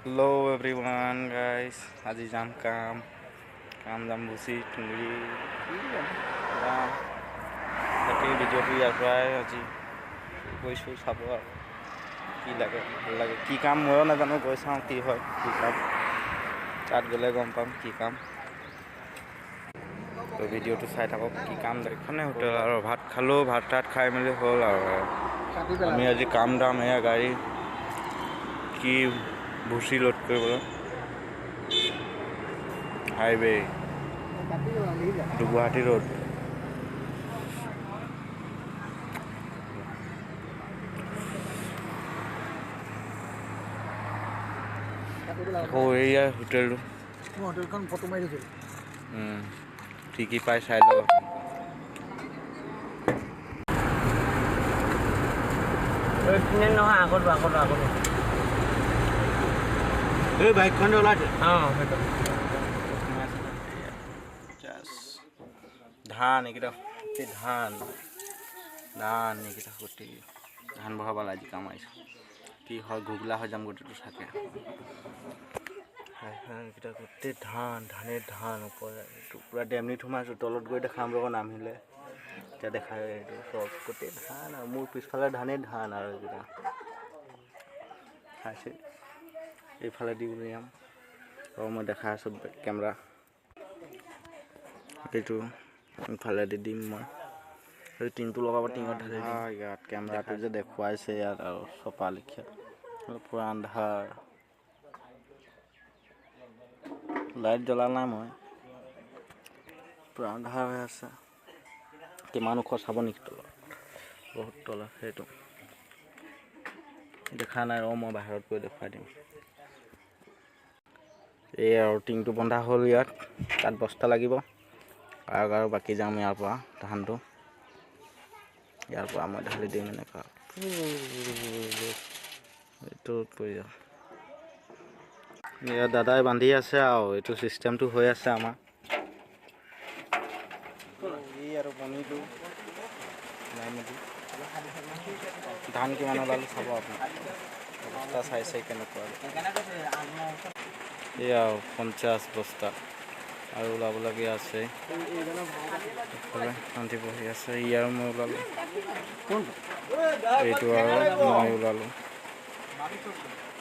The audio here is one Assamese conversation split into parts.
Hello everyone guys, আজি যাম কাম যাম বুচি তুঙৰি তাকে ভিডিঅ'টো ইয়াৰ পৰাই আজি গৈছোঁ চাব আৰু কি লাগে ভাল লাগে কি কাম ময়ো নাজানো গৈ চাওঁ কি হয় কি কাম তাত গ'লে গম পাম কি কাম তো ভিডিঅ'টো চাই থাকক কি কাম দেখনে হোটেল আৰু ভাত খালোঁ ভাত তাত খাই মেলি হ'ল আৰু আমি আজি কাম দাম এয়া গাড়ী কি ভুচি লোড কৰিবলৈ হাইৱে গুৱাহাটী ৰোড আকৌ এয়া হোটেলটো হোটেলখন ফটো মাৰি দিছিল কি কি পাই চাই লওক নহয় আগত এই বাইকখন ওলাইছে সেইটো ধান এইকেইটা গোটেই ধান এইকেইটা গোটেই ধান বহাব আজি কাম আহিছোঁ কি হয় ঘুগলা হৈ যাম গোটেইটো থাকে এইকেইটা গোটেই ধান ওপৰে পূৰা ডেমনিত সোমাইছোঁ তলত গৈ দেখাম ৰ'ব নামিলে এতিয়া দেখাই এইটো চব গোটেই ধান আৰু মোৰ পিছফালে ধান আৰু এইকেইটা খাইছে এইফালে দি উলিয়াম আৰু মই দেখাই আছোঁ কেমেৰা এইটো ইফালেদি দিম মই এই টিংটো লগাব টিঙত ঢালি দিম ইয়াত কেমেৰাটো যে দেখুৱাইছে ইয়াত আৰু চপা লিখীয়া পূৰা আন্ধাৰ লাইট জ্বলা নাই মই পূৰা আন্ধাৰ হৈ আছে কিমান ওখ চাব নেকি তলত বহুত তলত সেইটো দেখা নাই ৰ মই বাহিৰত গৈ দেখুৱাই দিম এই আৰু টিংটো বন্ধা হ'ল ইয়াত তাত বস্তা লাগিব আৰু বাকী যাম ইয়াৰ পৰা ধানটো ইয়াৰ পৰা মই ঢালি দিম এনেকুৱা এইটো পৰি যাম ইয়াত দাদাই বান্ধি আছে আৰু এইটো চিষ্টেমটো হৈ আছে আমাৰ এই আৰু পানীটো ধান কিমান ওলালো চাব আপুনি বস্তা চাই কেনেকুৱা এয়া 50 বস্তা আৰু ওলাবলগীয়া আছে শান্তি বহি আছে ইয়াৰ মই ওলালোঁ এইটো আৰু মই ওলালোঁ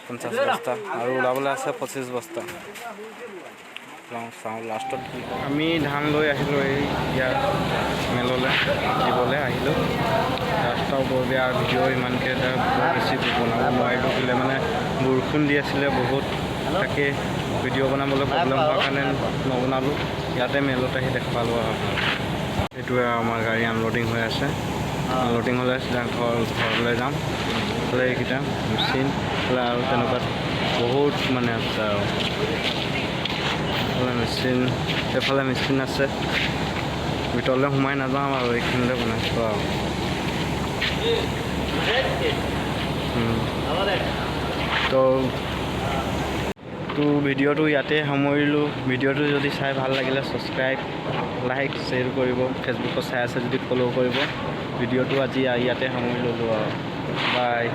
50 বস্তা আৰু ওলাবলৈ আছে 25 বস্তা চাওঁ লাষ্টত কি আমি ধান লৈ আহিলোঁ এই ইয়াৰ মেললৈ দিবলৈ আহিলোঁ ৰাস্তাও বৰ বেয়া ভিডিঅ' ইমানকৈ বেছি বনাব নোৱাৰিলোঁ কেলৈ মানে বৰষুণ দি আছিলে বহুত তাকে ভিডিঅ' বনাবলৈ প্ৰব্লেম হোৱাৰ কাৰণে নবনালোঁ ইয়াতে মেলত আহি দেখা পালোঁ আৰু এইটোৱে আমাৰ গাড়ী আনলোডিং হৈ আছে আনলোডিং হ'লে চিধা ঘৰলৈ যাম এইফালে এইকেইটা মেচিন এইফালে আৰু তেনেকুৱা বহুত মানে আছে আৰু এইফালে মেচিন আছে ভিতৰলৈ সোমাই নাযাওঁ আৰু এইখিনিতে বনাইছোঁ আৰু তো ভিডিঅ'টো ইয়াতে সামৰিলোঁ ভিডিঅ'টো যদি চাই ভাল লাগিলে ছাবস্ক্ৰাইব লাইক শ্বেয়াৰ কৰিব ফেচবুকত চাই আছে যদি ফ'ল' কৰিব ভিডিঅ'টো আজি ইয়াতে সামৰি ল'লোঁ আৰু বাই